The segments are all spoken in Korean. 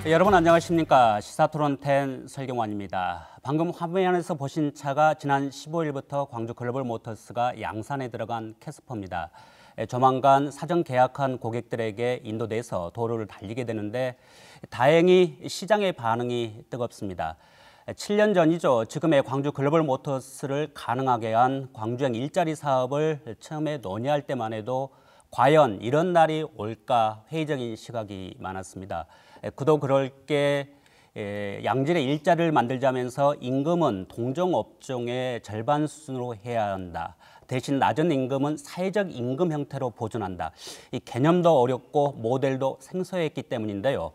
여러분 안녕하십니까. 시사토론 10 설경환입니다. 방금 화면에서 보신 차가 지난 15일부터 광주 글로벌 모터스가 양산에 들어간 캐스퍼입니다. 조만간 사전 계약한 고객들에게 인도돼서 도로를 달리게 되는데 다행히 시장의 반응이 뜨겁습니다. 7년 전이죠. 지금의 광주 글로벌 모터스를 가능하게 한 광주형 일자리 사업을 처음에 논의할 때만 해도 과연 이런 날이 올까 회의적인 시각이 많았습니다. 그도 그럴 게 양질의 일자리를 만들자면서 임금은 동종업종의 절반 수준으로 해야 한다. 대신 낮은 임금은 사회적 임금 형태로 보존한다. 이 개념도 어렵고 모델도 생소했기 때문인데요.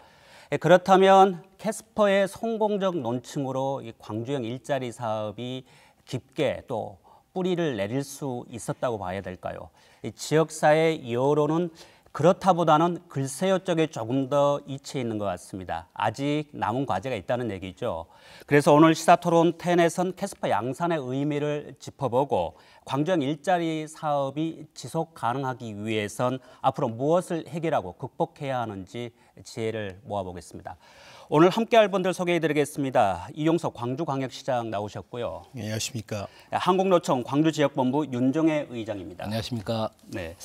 그렇다면 캐스퍼의 성공적 논증으로 이 광주형 일자리 사업이 깊게 또 뿌리를 내릴 수 있었다고 봐야 될까요? 이 지역사회 여론은 그렇다보다는 글쎄요 쪽에 조금 더 이치해 있는 것 같습니다. 아직 남은 과제가 있다는 얘기죠. 그래서 오늘 시사토론 10에선 캐스퍼 양산의 의미를 짚어보고 광주형 일자리 사업이 지속 가능하기 위해선 앞으로 무엇을 해결하고 극복해야 하는지 지혜를 모아보겠습니다. 오늘 함께할 분들 소개해드리겠습니다. 이용석 광주광역시장 나오셨고요. 안녕하십니까. 한국노총 광주지역본부 윤종혜 의장입니다. 안녕하십니까. 네.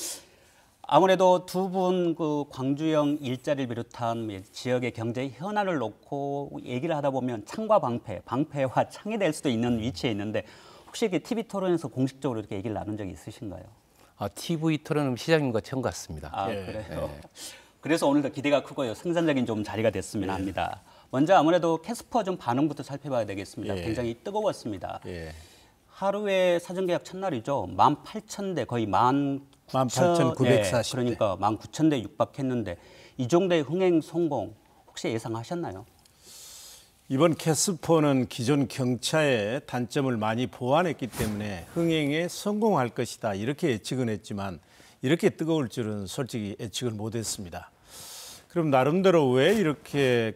아무래도 두 분 그 광주형 일자리를 비롯한 지역의 경제 현안을 놓고 얘기를 하다 보면 창과 방패와 창이 될 수도 있는 위치에 있는데 혹시 TV 토론에서 공식적으로 이렇게 얘기를 나눈 적이 있으신가요? TV 토론은 시장님과 처음 같습니다. 그래요. 그래서 오늘도 기대가 크고요. 생산적인 좀 자리가 됐으면 합니다. 먼저 아무래도 캐스퍼 좀 반응부터 살펴봐야 되겠습니다. 굉장히 뜨거웠습니다. 하루에 사전계약 첫날이죠. 18,000대 거의 18,940대. 그러니까 19,000대 육박했는데 이 정도의 흥행 성공 혹시 예상하셨나요? 이번 캐스퍼는 기존 경차의 단점을 많이 보완했기 때문에 흥행에 성공할 것이다 이렇게 예측은 했지만 이렇게 뜨거울 줄은 솔직히 예측을 못했습니다. 그럼 나름대로 왜 이렇게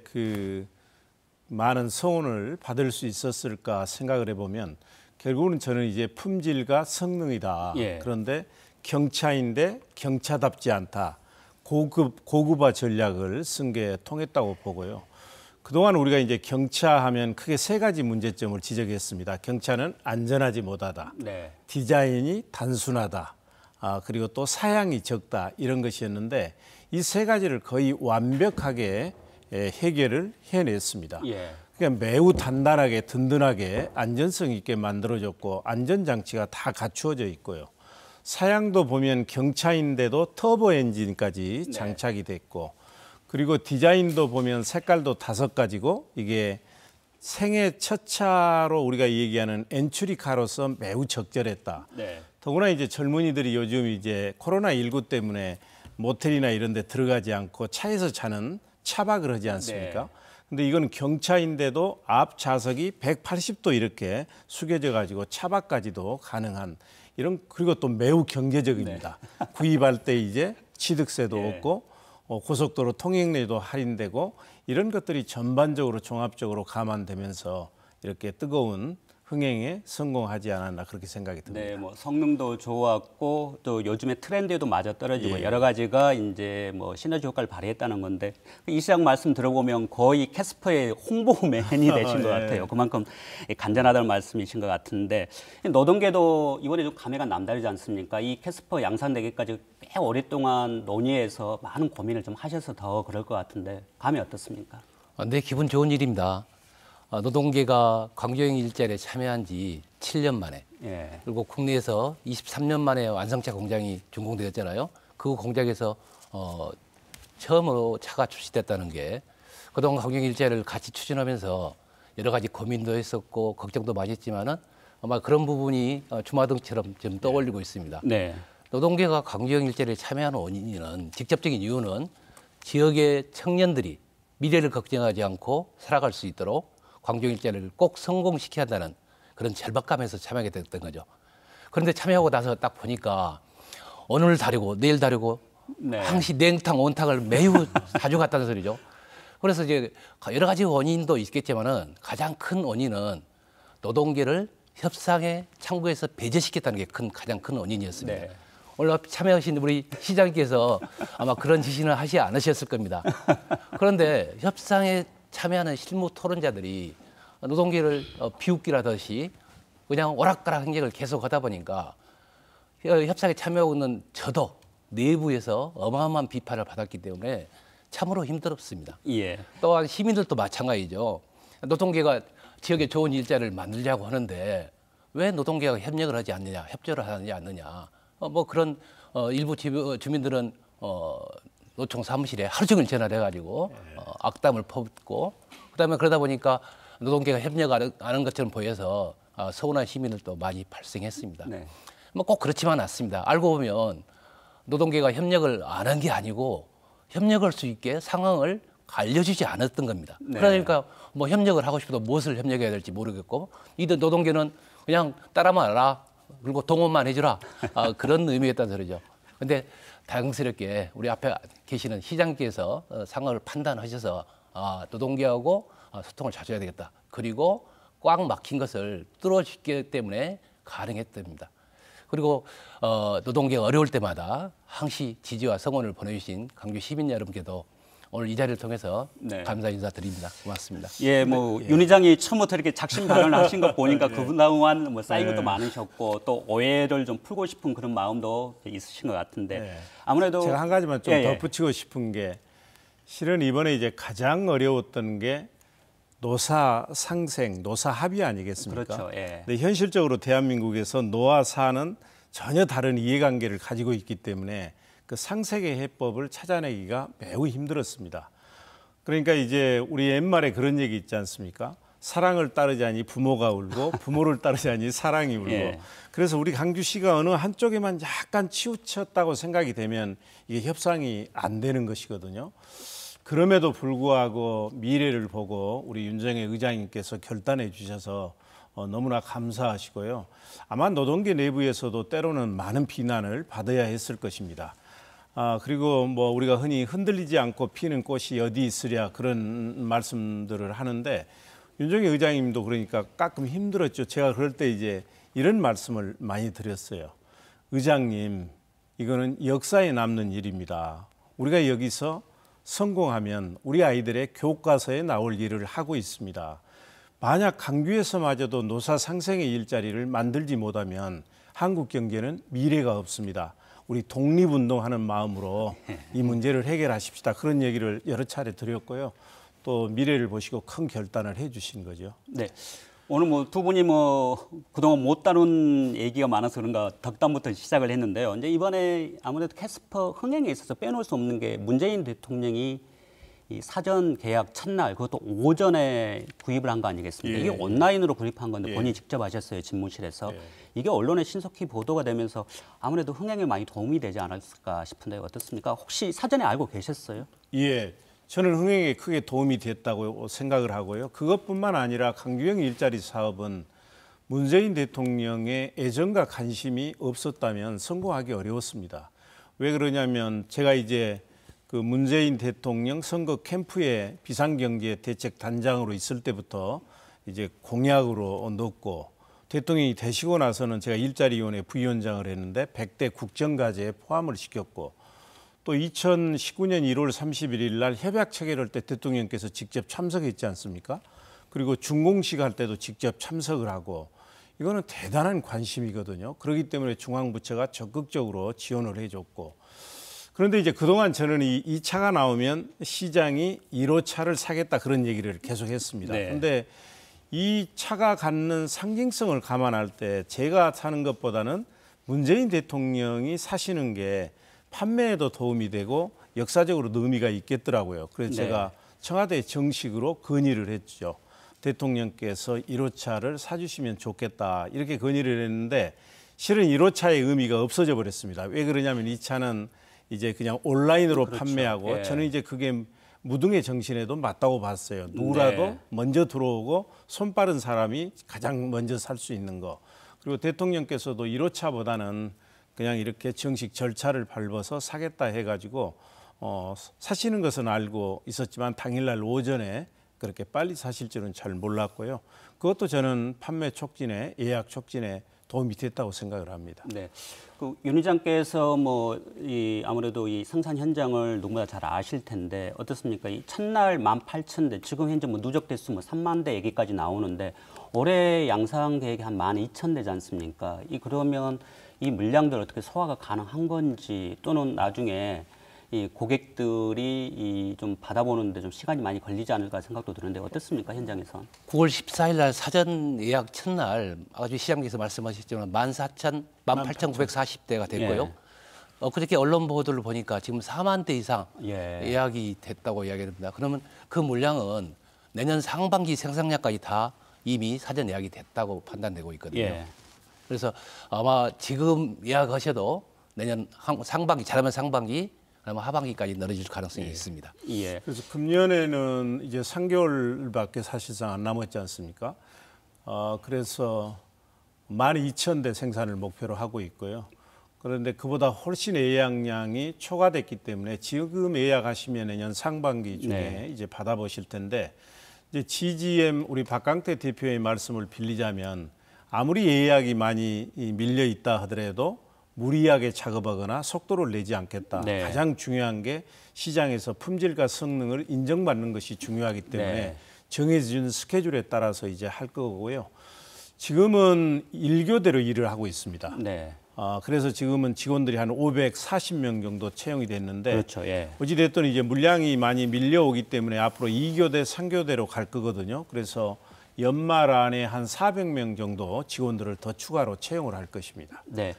많은 성원을 받을 수 있었을까 생각을 해보면 결국은 저는 이제 품질과 성능이다. 그런데 경차인데 경차답지 않다. 고급화 전략을 쓴 게 통했다고 보고요. 그동안 우리가 이제 경차하면 크게 세 가지 문제점을 지적했습니다. 경차는 안전하지 못하다. 디자인이 단순하다. 그리고 또 사양이 적다. 이런 것이었는데 이 세 가지를 거의 완벽하게 해결을 해냈습니다. 그러니까 매우 단단하게 든든하게 안전성 있게 만들어졌고 안전장치가 다 갖추어져 있고요. 사양도 보면 경차인데도 터보 엔진까지 장착이 됐고 그리고 디자인도 보면 색깔도 5가지고 이게 생애 첫 차로 우리가 얘기하는 엔츄리카로서 매우 적절했다. 더구나 이제 젊은이들이 요즘 이제 코로나19 때문에 모텔이나 이런 데 들어가지 않고 차에서 자는 차박을 하지 않습니까? 근데 이건 경차인데도 앞 좌석이 180도 이렇게 숙여져 가지고 차박까지도 가능한 이런 그리고 또 매우 경제적입니다. 구입할 때 이제 취득세도 없고 고속도로 통행료도 할인되고 이런 것들이 전반적으로 종합적으로 감안되면서 이렇게 뜨거운 흥행에 성공하지 않았나 그렇게 생각이 듭니다. 뭐 성능도 좋았고 또 요즘에 트렌드에도 맞아 떨어지고 여러 가지가 이제 뭐 시너지 효과를 발휘했다는 건데 이 시장 말씀 들어보면 거의 캐스퍼의 홍보맨이 되신 것 같아요. 그만큼 간절하다는 말씀이신 것 같은데 노동계도 이번에 좀 감회가 남다르지 않습니까? 이 캐스퍼 양산되기까지 꽤 오랫동안 논의해서 많은 고민을 좀 하셔서 더 그럴 것 같은데 감이 어떻습니까? 네, 기분 좋은 일입니다. 노동계가 광주형 일자리에 참여한 지 7년 만에 그리고 국내에서 23년 만에 완성차 공장이 준공되었잖아요. 그 공장에서 처음으로 차가 출시됐다는 게 그동안 광주형 일자리를 같이 추진하면서 여러 가지 고민도 했었고 걱정도 많이 했지만은 아마 그런 부분이 주마등처럼 좀 떠올리고 있습니다. 노동계가 광주형 일자리에 참여하는 원인은 직접적인 이유는 지역의 청년들이 미래를 걱정하지 않고 살아갈 수 있도록 광주형 일자리를 꼭 성공시켜야 한다는 그런 절박감에서 참여하게 됐던 거죠. 그런데 참여하고 나서 딱 보니까 오늘 다르고 내일 다르고 항시 냉탕, 온탕을 매우 자주 갔다는 소리죠. 그래서 이제 여러 가지 원인도 있겠지만은 가장 큰 원인은 노동계를 협상의 창구에서 배제시켰다는 게 가장 큰 원인이었습니다. 오늘 참여하신 우리 시장님께서 아마 그런 지시는 하지 않으셨을 겁니다. 그런데 협상에 참여하는 실무 토론자들이 노동계를 비웃기라듯이 그냥 오락가락 행적을 계속하다 보니까 협상에 참여하고 있는 저도 내부에서 어마어마한 비판을 받았기 때문에 참으로 힘들었습니다. 예. 또한 시민들도 마찬가지죠. 노동계가 지역에 좋은 일자리를 만들자고 하는데 왜 노동계가 협력을 하지 않느냐, 협조를 하지 않느냐. 뭐 그런 일부 주민들은 노총 사무실에 하루 종일 전화를 해가지고 악담을 퍼붓고 그다음에 그러다 보니까 노동계가 협력 안 하는 것처럼 보여서 서운한 시민들도 많이 발생했습니다. 네. 뭐 꼭 그렇지만 않습니다. 알고 보면 노동계가 협력을 안 한 게 아니고 협력할 수 있게 상황을 알려주지 않았던 겁니다. 네. 그러니까 뭐 협력을 하고 싶어도 무엇을 협력해야 될지 모르겠고 이들 노동계는 그냥 따라만 알아 그리고 동원만 해주라 그런 의미였다는 소리죠. 근데 다행스럽게 우리 앞에 계시는 시장께서 상황을 판단하셔서 노동계하고 소통을 자주 해야 되겠다. 그리고 꽉 막힌 것을 뚫어주기 때문에 가능했답니다. 그리고 노동계가 어려울 때마다 항시 지지와 성원을 보내주신 강주 시민 여러분께도 오늘 이 자리를 통해서 네. 감사 인사드립니다. 고맙습니다. 예, 뭐 윤 의장이 처음부터 이렇게 작심 발언을 하신 거 보니까 그동안 뭐 쌓인 것도 많으셨고 또 오해를 좀 풀고 싶은 그런 마음도 있으신 것 같은데 아무래도 제가 한 가지만 좀 덧붙이고 싶은 게 실은 이번에 이제 가장 어려웠던 게 노사 상생, 노사 합의 아니겠습니까? 그렇죠. 예. 근데 현실적으로 대한민국에서 노와 사는 전혀 다른 이해관계를 가지고 있기 때문에 그 상생의 해법을 찾아내기가 매우 힘들었습니다. 그러니까 이제 우리 옛말에 그런 얘기 있지 않습니까? 사랑을 따르자니 부모가 울고 부모를 따르자니 사랑이 울고 예. 그래서 우리 강주시가 어느 한쪽에만 약간 치우쳤다고 생각이 되면 이게 협상이 안 되는 것이거든요. 그럼에도 불구하고 미래를 보고 우리 윤정혜 의장님께서 결단해 주셔서 너무나 감사하시고요. 아마 노동계 내부에서도 때로는 많은 비난을 받아야 했을 것입니다. 그리고 뭐 우리가 흔히 흔들리지 않고 피는 꽃이 어디 있으랴 그런 말씀들을 하는데 윤정혜 의장님도 그러니까 가끔 힘들었죠. 제가 그럴 때 이제 이런 말씀을 많이 드렸어요. 의장님, 이거는 역사에 남는 일입니다. 우리가 여기서 성공하면 우리 아이들의 교과서에 나올 일을 하고 있습니다. 만약 강주에서마저도 노사 상생의 일자리를 만들지 못하면 한국 경제는 미래가 없습니다. 우리 독립운동하는 마음으로 이 문제를 해결하십시다. 그런 얘기를 여러 차례 드렸고요. 또 미래를 보시고 큰 결단을 해 주신 거죠. 네. 오늘 뭐 두 분이 뭐 그동안 못 다룬 얘기가 많아서 그런가 덕담부터 시작을 했는데요. 이제 이번에 아무래도 캐스퍼 흥행에 있어서 빼놓을 수 없는 게 문재인 대통령이 이 사전 계약 첫날 그것도 오전에 구입을 한 거 아니겠습니까? 예. 이게 온라인으로 구입한 건데 예. 본인이 직접 하셨어요, 집무실에서. 예. 이게 언론에 신속히 보도가 되면서 아무래도 흥행에 많이 도움이 되지 않았을까 싶은데 어떻습니까? 혹시 사전에 알고 계셨어요? 예, 저는 흥행에 크게 도움이 됐다고 생각을 하고요. 그것뿐만 아니라 강규영 일자리 사업은 문재인 대통령의 애정과 관심이 없었다면 성공하기 어려웠습니다. 왜 그러냐면 제가 이제 그 문재인 대통령 선거 캠프에 비상경제 대책 단장으로 있을 때부터 이제 공약으로 넣었고 대통령이 되시고 나서는 제가 일자리위원회 부위원장을 했는데 100대 국정과제에 포함을 시켰고 또 2019년 1월 31일 날 협약 체결할 때 대통령께서 직접 참석했지 않습니까? 그리고 준공식 할 때도 직접 참석을 하고 이거는 대단한 관심이거든요. 그렇기 때문에 중앙부처가 적극적으로 지원을 해줬고 그런데 이제 그동안 저는 이 차가 나오면 시장이 1호차를 사겠다 그런 얘기를 계속했습니다. 네. 그런데 이 차가 갖는 상징성을 감안할 때 제가 사는 것보다는 문재인 대통령이 사시는 게 판매에도 도움이 되고 역사적으로도 의미가 있겠더라고요. 그래서 네. 제가 청와대에 정식으로 건의를 했죠. 대통령께서 1호차를 사주시면 좋겠다 이렇게 건의를 했는데 실은 1호차의 의미가 없어져 버렸습니다. 왜 그러냐면 이 차는 이제 그냥 온라인으로 그렇죠. 판매하고 예. 저는 이제 그게 무등의 정신에도 맞다고 봤어요. 누구라도 네. 먼저 들어오고 손 빠른 사람이 가장 먼저 살 수 있는 거. 그리고 대통령께서도 1호차보다는 그냥 이렇게 정식 절차를 밟아서 사겠다 해가지고 사시는 것은 알고 있었지만 당일날 오전에 그렇게 빨리 사실 줄은 잘 몰랐고요. 그것도 저는 판매 촉진에 예약 촉진에 도움이 됐다고 생각을 합니다. 네. 윤 의장께서 아무래도 이 생산 현장을 누구보다 잘 아실 텐데 어떻습니까? 이 첫날 18,000대, 지금 현재 누적 대수 3만 대 얘기까지 나오는데 올해 양산 계획이 한 12,000대지 않습니까? 그러면 이 물량들 어떻게 소화가 가능한 건지, 또는 나중에 이 고객들이 좀 받아보는데 좀 시간이 많이 걸리지 않을까 생각도 드는데 어떻습니까, 현장에서? 9월 14일 날 사전 예약 첫날 아주 시장님께서 말씀하셨지만 18,940대가 됐고요. 예. 그렇게 언론 보도를 보니까 지금 4만 대 이상 예. 예약이 됐다고 이야기합니다. 그러면 그 물량은 내년 상반기 생산량까지 다 이미 사전 예약이 됐다고 판단되고 있거든요. 예. 그래서 아마 지금 예약하셔도 내년 상반기, 잘하면 상반기, 아니면 하반기까지 늘어질 가능성이 있습니다. 예. 그래서 금년에는 이제 3개월밖에 사실상 안 남았지 않습니까? 그래서 12,000대 생산을 목표로 하고 있고요. 그런데 그보다 훨씬 예약량이 초과됐기 때문에 지금 예약하시면 내년 상반기 중에 이제 받아보실 텐데, 이제 GGM 우리 박강태 대표의 말씀을 빌리자면 아무리 예약이 많이 밀려 있다 하더라도 무리하게 작업하거나 속도를 내지 않겠다. 네. 가장 중요한 게 시장에서 품질과 성능을 인정받는 것이 중요하기 때문에 네. 정해진 스케줄에 따라서 이제 할 거고요. 지금은 일교대로 일을 하고 있습니다. 네. 그래서 지금은 직원들이 한 540명 정도 채용이 됐는데, 그렇죠. 예. 어찌됐든 이제 물량이 많이 밀려오기 때문에 앞으로 2교대, 3교대로 갈 거거든요. 그래서 연말 안에 한 400명 정도 직원들을 더 추가로 채용을 할 것입니다. 네.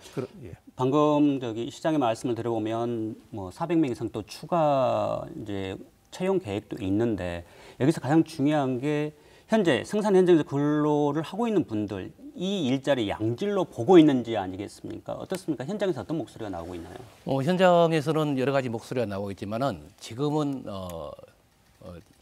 예. 방금 시장의 말씀을 들어보면 400명 이상 또 추가 이제 채용 계획도 있는데, 여기서 가장 중요한 게 현재 생산 현장에서 근로를 하고 있는 분들, 이 일자리 양질로 보고 있는지 아니겠습니까? 어떻습니까? 현장에서 어떤 목소리가 나오고 있나요? 현장에서는 여러 가지 목소리가 나오고 있지만은 지금은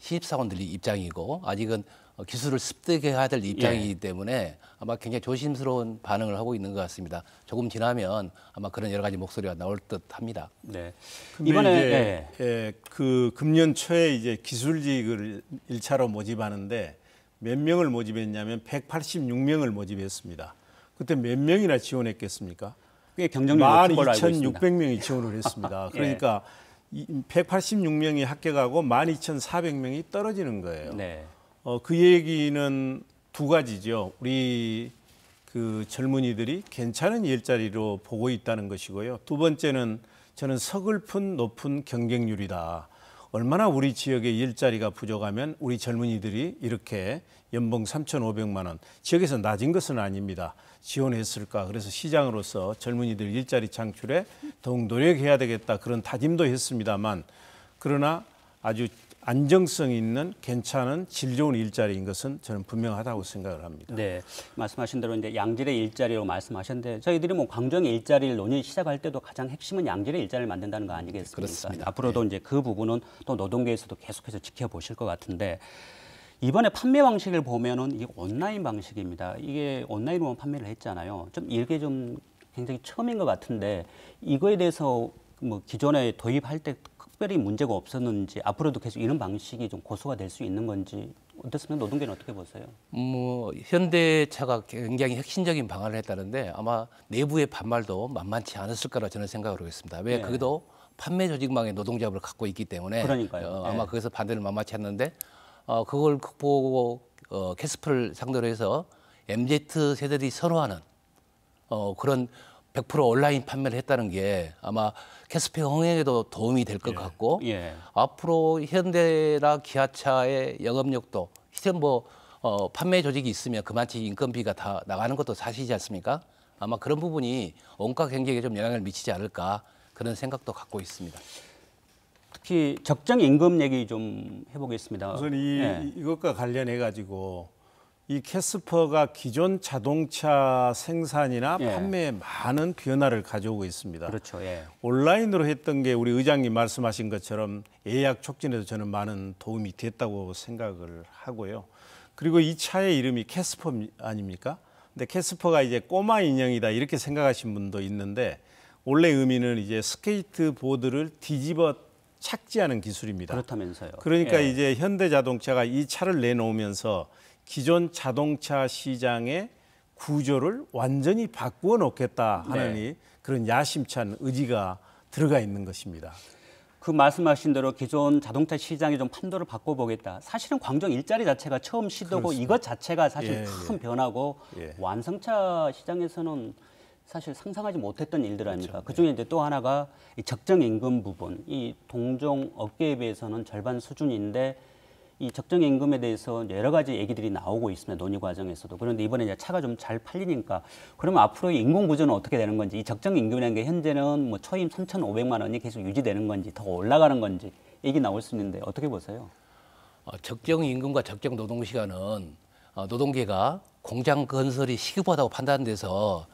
신입사원들이 입장이고 아직은 기술을 습득해야 될 입장이기 때문에 아마 굉장히 조심스러운 반응을 하고 있는 것 같습니다. 조금 지나면 아마 그런 여러 가지 목소리가 나올 듯합니다. 네. 이번에 그 금년 초에 이제 기술직을 1차로 모집하는데 몇 명을 모집했냐면 186명을 모집했습니다. 그때 몇 명이나 지원했겠습니까? 꽤 경쟁률이 높은 걸로 알고 있습니다. 12,600명이 지원을 했습니다. 그러니까 186명이 합격하고 12,400명이 떨어지는 거예요. 네. 그 얘기는 두 가지죠. 우리 그 젊은이들이 괜찮은 일자리로 보고 있다는 것이고요. 두 번째는 저는 서글픈 높은 경쟁률이다. 얼마나 우리 지역에 일자리가 부족하면 우리 젊은이들이 이렇게 연봉 3,500만 원, 지역에서 낮은 것은 아닙니다. 지원했을까. 그래서 시장으로서 젊은이들 일자리 창출에 더욱 노력해야 되겠다. 그런 다짐도 했습니다만, 그러나 아주 안정성 있는 괜찮은 질 좋은 일자리인 것은 저는 분명하다고 생각을 합니다. 네, 말씀하신 대로 이제 양질의 일자리로 말씀하셨는데, 저희들이 강정의 일자리를 논의 시작할 때도 가장 핵심은 양질의 일자리를 만든다는 거 아니겠습니까? 그렇습니다. 앞으로도 이제 그 부분은 또 노동계에서도 계속해서 지켜보실 것 같은데, 이번에 판매 방식을 보면은 이게 온라인 방식입니다. 이게 온라인으로 판매를 했잖아요. 이게 굉장히 처음인 것 같은데, 이거에 대해서 기존에 도입할 때 특별히 문제가 없었는지, 앞으로도 계속 이런 방식이 좀 고수가 될 수 있는 건지, 어떻습니까? 노동계는 어떻게 보세요? 현대차가 굉장히 혁신적인 방안을 했다는데 아마 내부의 반발도 만만치 않았을 거라 저는 생각을 하고 있습니다. 왜? 그게도 판매 조직망의 노동자를 갖고 있기 때문에 그러니까요. 아마 거기서 반대를 만만치 않는데 그걸 극복하고 캐스프를 상대로 해서 MZ 세대들이 선호하는 그런 100% 온라인 판매를 했다는 게 아마 캐스페 흥행에도 도움이 될 것 같고 앞으로 현대나 기아차의 영업력도 실은 판매 조직이 있으면 그만치 인건비가 다 나가는 것도 사실이지 않습니까? 아마 그런 부분이 원가 경쟁에 좀 영향을 미치지 않을까 그런 생각도 갖고 있습니다. 특히 적정 임금 얘기 좀 해보겠습니다. 우선 이것과 관련해 가지고 이 캐스퍼가 기존 자동차 생산이나 판매에 많은 변화를 가져오고 있습니다. 그렇죠. 온라인으로 했던 게 우리 의장님 말씀하신 것처럼 예약 촉진에도 저는 많은 도움이 됐다고 생각을 하고요. 그리고 이 차의 이름이 캐스퍼 아닙니까? 근데 캐스퍼가 이제 꼬마 인형이다 이렇게 생각하신 분도 있는데, 원래 의미는 이제 스케이트 보드를 뒤집어 착지하는 기술입니다. 그렇다면서요. 그러니까 이제 현대자동차가 이 차를 내놓으면서 기존 자동차 시장의 구조를 완전히 바꾸어 놓겠다 하는 네. 그런 야심찬 의지가 들어가 있는 것입니다. 그 말씀하신 대로 기존 자동차 시장의 좀 판도를 바꿔보겠다. 사실은 광종 일자리 자체가 처음 시도고 그렇습니다. 이것 자체가 사실 예, 큰 변화고 예. 완성차 시장에서는 사실 상상하지 못했던 일들 아닙니까? 그렇죠. 그중에 이제 또 하나가 이 적정 임금 부분. 이 동종 업계에 비해서는 절반 수준인데 이 적정 임금에 대해서 여러 가지 얘기들이 나오고 있습니다. 논의 과정에서도. 그런데 이번에 이제 차가 좀 잘 팔리니까 그러면 앞으로 임금 구조는 어떻게 되는 건지, 이 적정 임금이라는 게 현재는 뭐 초임 3,500만 원이 계속 유지되는 건지 더 올라가는 건지 얘기 나올 수 있는데 어떻게 보세요? 적정 임금과 적정 노동 시간은 노동계가 공장 건설이 시급하다고 판단돼서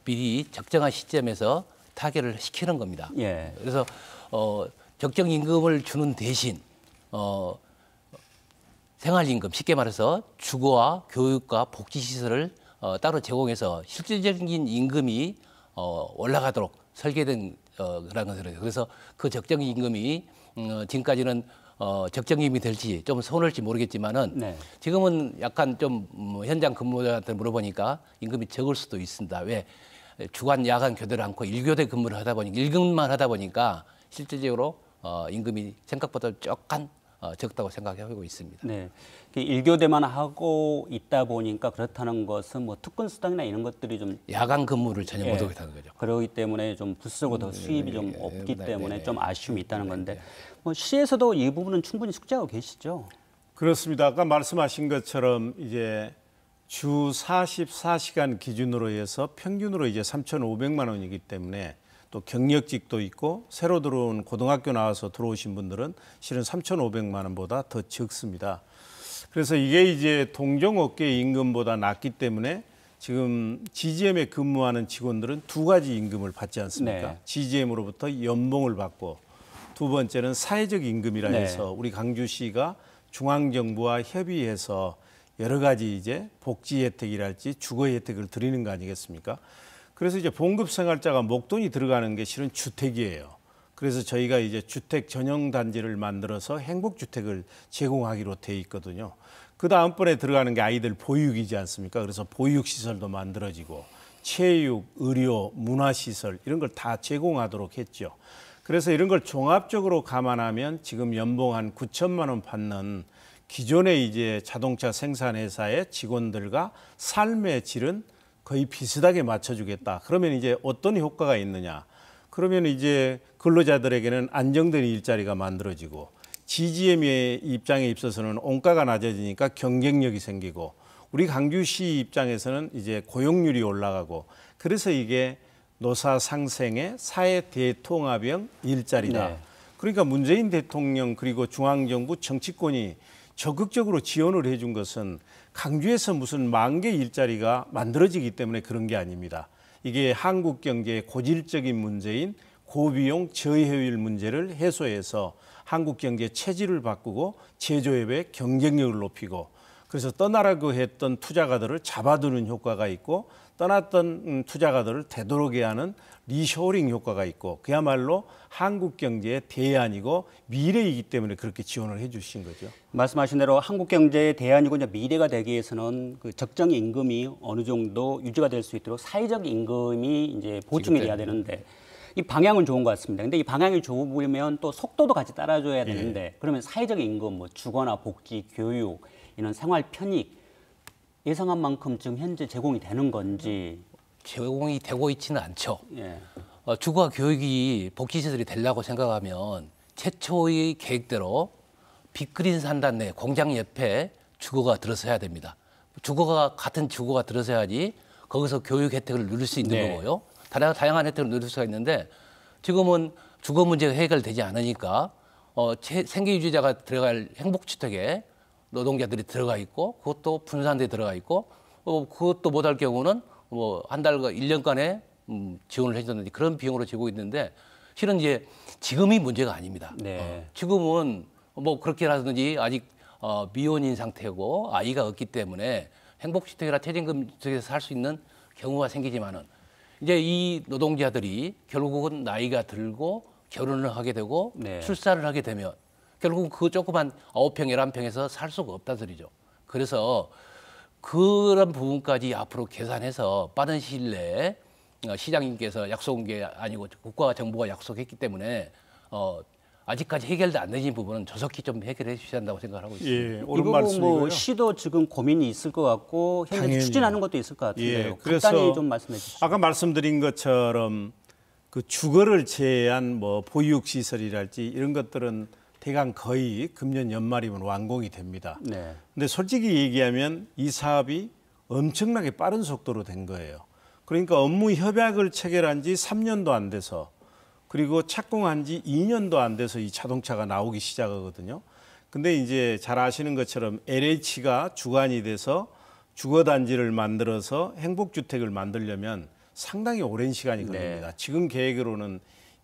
미리 적정한 시점에서 타결을 시키는 겁니다. 예. 그래서 적정 임금을 주는 대신 생활임금, 쉽게 말해서 주거와 교육과 복지시설을 따로 제공해서 실질적인 임금이 올라가도록 설계된 그런 것들이에요. 그래서 그 적정 임금이 지금까지는 적정 임금이 될지 좀 서늘지 모르겠지만은 네. 지금은 약간 좀 현장 근무자한테 물어보니까 임금이 적을 수도 있습니다. 왜? 주간, 야간 교대를 않고 일교대 근무를 하다 보니까 일근만 하다 보니까 실질적으로 임금이 생각보다 조금 적다고 생각하고 있습니다. 네. 일교대만 하고 있다 보니까 그렇다는 것은 뭐 특근 수당이나 이런 것들이 좀 야간 근무를 전혀 예, 못 하겠다는 거죠. 그러기 때문에 좀 부수적으로 더 수입이 좀 없기 네, 때문에 네, 좀 아쉬움이 있다는 건데 뭐 시에서도 이 부분은 충분히 숙지하고 계시죠? 그렇습니다. 아까 말씀하신 것처럼 이제 주 44시간 기준으로 해서 평균으로 이제 3,500만 원이기 때문에 또 경력직도 있고 새로 들어온 고등학교 나와서 들어오신 분들은 실은 3,500만 원보다 더 적습니다. 그래서 이게 이제 동종업계 임금보다 낮기 때문에 지금 GGM에 근무하는 직원들은 두 가지 임금을 받지 않습니까? 네. GGM으로부터 연봉을 받고 두 번째는 사회적 임금이라 네. 해서 우리 강주시가 중앙정부와 협의해서 여러 가지 이제 복지 혜택이랄지 주거 혜택을 드리는 거 아니겠습니까? 그래서 이제 봉급생활자가 목돈이 들어가는 게 실은 주택이에요. 그래서 저희가 이제 주택 전용 단지를 만들어서 행복주택을 제공하기로 돼 있거든요. 그 다음번에 들어가는 게 아이들 보육이지 않습니까? 그래서 보육시설도 만들어지고 체육, 의료, 문화시설 이런 걸 다 제공하도록 했죠. 그래서 이런 걸 종합적으로 감안하면 지금 연봉 한 9천만 원 받는 기존의 이제 자동차 생산회사의 직원들과 삶의 질은 거의 비슷하게 맞춰주겠다. 그러면 이제 어떤 효과가 있느냐? 그러면 이제 근로자들에게는 안정된 일자리가 만들어지고 GGM의 입장에 있어서는 원가가 낮아지니까 경쟁력이 생기고 우리 강주시 입장에서는 이제 고용률이 올라가고 그래서 이게 노사 상생의 사회 대통합형 일자리다. 네. 그러니까 문재인 대통령 그리고 중앙정부 정치권이 적극적으로 지원을 해준 것은 강주에서 무슨 10,000개 일자리가 만들어지기 때문에 그런 게 아닙니다. 이게 한국 경제의 고질적인 문제인 고비용 저효율 문제를 해소해서 한국 경제의 체질을 바꾸고 제조업의 경쟁력을 높이고 그래서 떠나라고 했던 투자가들을 잡아두는 효과가 있고 떠났던 투자가들을 되돌아오게 하는 리쇼링 효과가 있고 그야말로 한국 경제의 대안이고 미래이기 때문에 그렇게 지원을 해 주신 거죠. 말씀하신 대로 한국 경제의 대안이고 이제 미래가 되기 위해서는 그 적정 임금이 어느 정도 유지가 될 수 있도록 사회적 임금이 이제 보충이 돼야 되는데 이 방향은 좋은 것 같습니다. 근데 이 방향이 좋으면 또 속도도 같이 따라줘야 되는데 그러면 사회적 임금, 뭐 주거나 복지, 교육 이런 생활 편익 예상한 만큼 지금 현재 제공이 되는 건지 제공이 되고 있지는 않죠. 예. 주거와 교육이 복지시설이 되려고 생각하면 최초의 계획대로 빅그린 산단 내 공장 옆에 주거가 들어서야 됩니다. 주거가 같은 주거가 들어서야지 거기서 교육 혜택을 누릴 수 있는 네. 거고요. 다양한 혜택을 누릴 수가 있는데 지금은 주거 문제가 해결되지 않으니까 생계유지자가 들어갈 행복주택에 노동자들이 들어가 있고 그것도 분산돼 들어가 있고 그것도 못할 경우는 뭐 한 달과 1년간의 지원을 해줬는데 그런 비용으로 지고 있는데 실은 이제 지금이 문제가 아닙니다. 네. 지금은 뭐 그렇게라든지 아직 미혼인 상태고 아이가 없기 때문에 행복주택이나 퇴직금에서 살 수 있는 경우가 생기지만은 이제 이 노동자들이 결국은 나이가 들고 결혼을 하게 되고 네. 출산을 하게 되면 결국 그 조그만 9평, 11평에서 살 수가 없다는 소리죠. 그래서 그런 부분까지 앞으로 계산해서 빠른 시일 내에 시장님께서 약속한 게 아니고 국가와 정부가 약속했기 때문에 아직까지 해결도 안 되신 부분은 조속히 좀 해결해 주셔야 한다고 생각하고 있습니다. 예, 이 옳은 부분 말씀이고요. 뭐 시도 지금 고민이 있을 것 같고 현재 당연히. 추진하는 것도 있을 것 같은데요. 예, 그래서 간단히 좀 말씀해 주시죠. 아까 말씀드린 것처럼 그 주거를 제외한 뭐 보육 시설이랄지 이런 것들은 대강 거의 금년 연말이면 완공이 됩니다. 네. 근데 솔직히 얘기하면 이 사업이 엄청나게 빠른 속도로 된 거예요. 그러니까 업무 협약을 체결한 지 3년도 안 돼서 그리고 착공한 지 2년도 안 돼서 이 자동차가 나오기 시작하거든요. 근데 이제 잘 아시는 것처럼 LH가 주관이 돼서 주거단지를 만들어서 행복주택을 만들려면 상당히 오랜 시간이 걸립니다. 네. 지금 계획으로는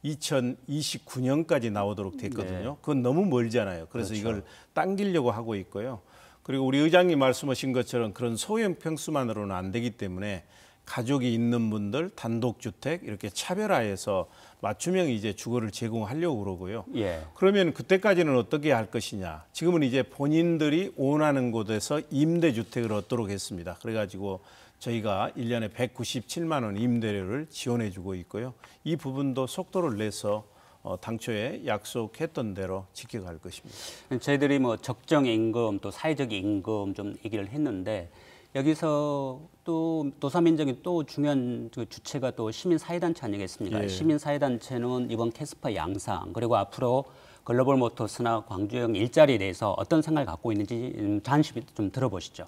2029년까지 나오도록 됐거든요. 네. 그건 너무 멀잖아요. 그래서 그렇죠. 이걸 당기려고 하고 있고요. 그리고 우리 의장님 말씀하신 것처럼 그런 소형 평수만으로는 안 되기 때문에 가족이 있는 분들 단독주택 이렇게 차별화해서 맞춤형 이제 주거를 제공하려고 그러고요. 예. 그러면 그때까지는 어떻게 할 것이냐. 지금은 이제 본인들이 원하는 곳에서 임대주택을 얻도록 했습니다. 그래가지고 저희가 1년에 197만 원 임대료를 지원해 주고 있고요. 이 부분도 속도를 내서 당초에 약속했던 대로 지켜갈 것입니다. 저희들이 뭐 적정 임금 또 사회적 임금 좀 얘기를 했는데 여기서 또 노사민정이 또 중요한 그 주체가 또 시민사회단체 아니겠습니까? 예. 시민사회단체는 이번 캐스퍼 양상 그리고 앞으로 글로벌 모터스나 광주형 일자리에 대해서 어떤 생각을 갖고 있는지 잠시 좀 들어보시죠.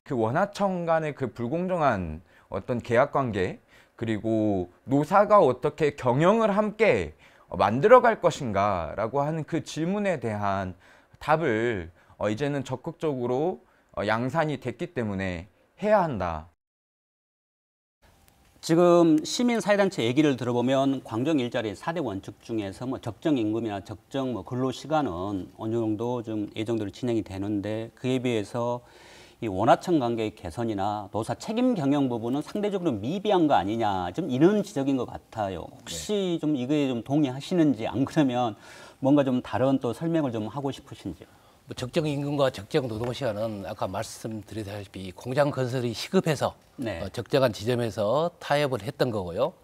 그 원하청 간의 그 불공정한 어떤 계약 관계 그리고 노사가 어떻게 경영을 함께 만들어갈 것인가라고 하는 그 질문에 대한 답을 이제는 적극적으로 양산이 됐기 때문에 해야 한다. 지금 시민사회단체 얘기를 들어보면 광주형 일자리 4대 원칙 중에서 뭐 적정 임금이나 적정 뭐 근로 시간은 어느 정도 좀 예정대로 진행이 되는데 그에 비해서 이 원하청 관계의 개선이나 노사 책임 경영 부분은 상대적으로 미비한 거 아니냐 좀 이런 지적인 것 같아요. 혹시 좀 이거에 좀 동의하시는지 안 그러면 뭔가 좀 다른 또 설명을 좀 하고 싶으신지요? 뭐 적정 임금과 적정 노동 시간은 아까 말씀드리다시피 공장 건설이 시급해서 네. 적정한 지점에서 타협을 했던 거고요.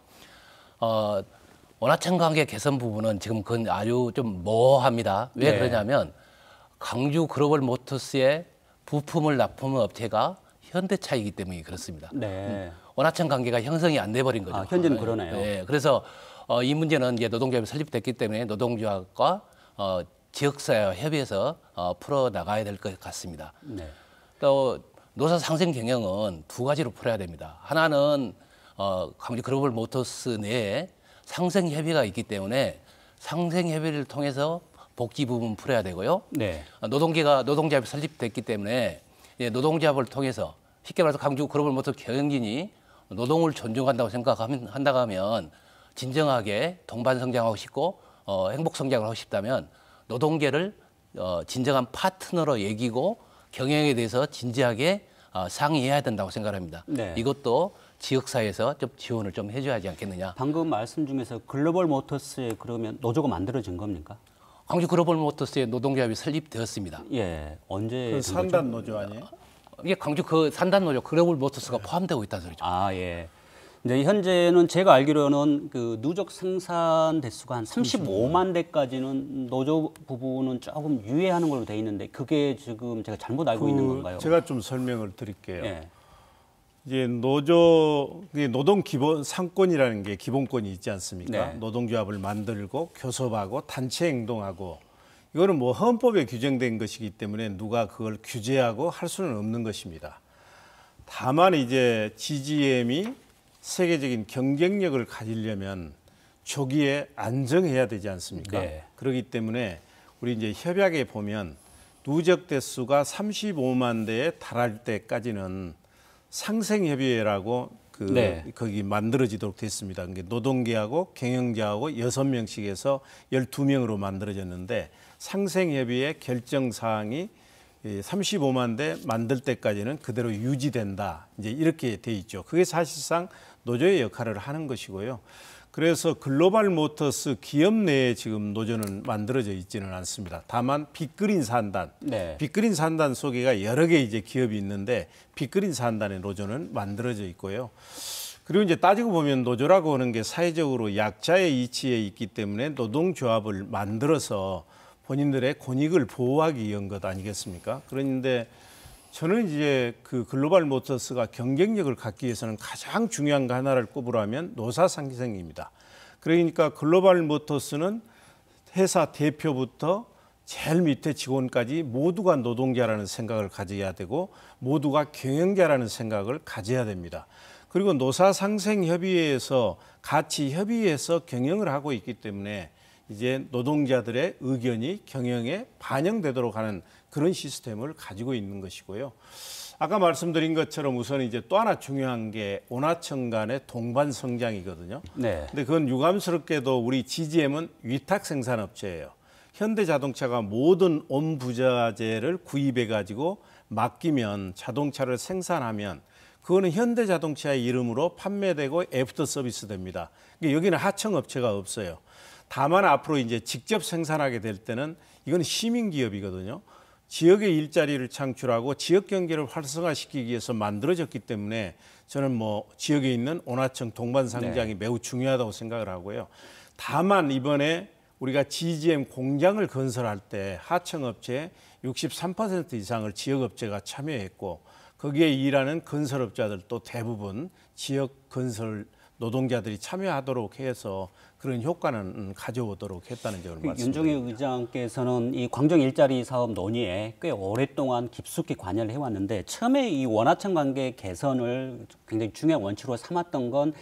원하청 관계 개선 부분은 지금 그건 아주 좀 모호합니다. 왜 네. 그러냐면 강주 글로벌 모터스의 부품을 납품한 업체가 현대차이기 때문에 그렇습니다. 네. 원하청 관계가 형성이 안 돼 버린 거죠. 아, 현재는 그러네요. 네, 그래서 이 문제는 이제 노동조합이 설립됐기 때문에 노동조합과 지역사회와 협의해서 풀어 나가야 될 것 같습니다. 네. 또 노사 상생 경영은 두 가지로 풀어야 됩니다. 하나는 광주 글로벌 모터스 내에 상생 협의가 있기 때문에 상생 협의를 통해서 복지 부분 풀어야 되고요. 네. 노동조합이 설립됐기 때문에 노동조합을 통해서 쉽게 말해서 광주 글로벌 모터 경영진이 노동을 존중한다고 한다고 하면 진정하게 동반 성장하고 싶고 행복 성장을 하고 싶다면 노동계를 진정한 파트너로 여기고 경영에 대해서 진지하게 상의해야 된다고 생각합니다. 네. 이것도 지역사회에서 좀 지원을 좀 해줘야 하지 않겠느냐. 방금 말씀 중에서 글로벌 모터스에 그러면 노조가 만들어진 겁니까? 광주 글로벌 모터스의 노동조합이 설립되었습니다. 예. 언제? 그 산단 노조 아니에요? 이게 광주 그 산단 노조 글로벌 모터스가 포함되고 있다는 소리죠. 아, 예. 이제 현재는 제가 알기로는 그 누적 생산 대수가 한 35만 대까지는 노조 부분은 조금 유예하는 걸로 돼 있는데 그게 지금 제가 잘못 알고 있는 건가요? 제가 좀 설명을 드릴게요. 예. 이제 노동 기본 상권이라는 게 기본권이 있지 않습니까? 네. 노동조합을 만들고 교섭하고 단체 행동하고 이거는 뭐 헌법에 규정된 것이기 때문에 누가 그걸 규제하고 할 수는 없는 것입니다. 다만 이제 GGM이 세계적인 경쟁력을 가지려면 초기에 안정해야 되지 않습니까? 네. 그렇기 때문에 우리 이제 협약에 보면 누적 대수가 35만 대에 달할 때까지는 상생협의회라고 네. 거기 만들어지도록 됐습니다. 그러니까 노동계하고 경영자하고 6명씩해서 12명으로 만들어졌는데 상생협의회 결정 사항이 35만 대 만들 때까지는 그대로 유지된다. 이제 이렇게 돼 있죠. 그게 사실상 노조의 역할을 하는 것이고요. 그래서 글로벌 모터스 기업 내에 지금 노조는 만들어져 있지는 않습니다. 다만 빅그린 산단, 네. 빅그린 산단 속에가 여러 개 이제 기업이 있는데 빅그린 산단의 노조는 만들어져 있고요. 그리고 이제 따지고 보면 노조라고 하는 게 사회적으로 약자의 이치에 있기 때문에 노동조합을 만들어서 본인들의 권익을 보호하기 위한 것 아니겠습니까? 그런데 저는 이제 그 글로벌 모터스가 경쟁력을 갖기 위해서는 가장 중요한 거 하나를 꼽으라면 노사 상생입니다. 그러니까 글로벌 모터스는 회사 대표부터 제일 밑에 직원까지 모두가 노동자라는 생각을 가져야 되고 모두가 경영자라는 생각을 가져야 됩니다. 그리고 노사 상생 협의회에서 같이 협의해서 경영을 하고 있기 때문에 이제 노동자들의 의견이 경영에 반영되도록 하는 그런 시스템을 가지고 있는 것이고요. 아까 말씀드린 것처럼 우선 이제 또 하나 중요한 게 원하청 간의 동반 성장이거든요. 네. 근데 그건 유감스럽게도 우리 GGM은 위탁 생산업체예요. 현대자동차가 모든 온부자재를 구입해 가지고 맡기면 자동차를 생산하면 그거는 현대자동차의 이름으로 판매되고 애프터 서비스 됩니다. 그러니까 여기는 하청업체가 없어요. 다만 앞으로 이제 직접 생산하게 될 때는 이건 시민기업이거든요. 지역의 일자리를 창출하고 지역 경제를 활성화시키기 위해서 만들어졌기 때문에 저는 뭐 지역에 있는 온하청 동반 상장이 매우 중요하다고 생각을 하고요. 다만 이번에 우리가 GGM 공장을 건설할 때 하청업체의 63% 이상을 지역업체가 참여했고 거기에 일하는 건설업자들도 대부분 지역 건설 노동자들이 참여하도록 해서 그런 효과는 가져오도록 했다는 점을 말씀드립니다. 윤종희 의장께서는 이 광정 일자리 사업 논의에 꽤 오랫동안 깊숙이 관여를 해왔는데 처음에 이 원하청 관계 개선을 굉장히 중요한 원칙으로 삼았던 건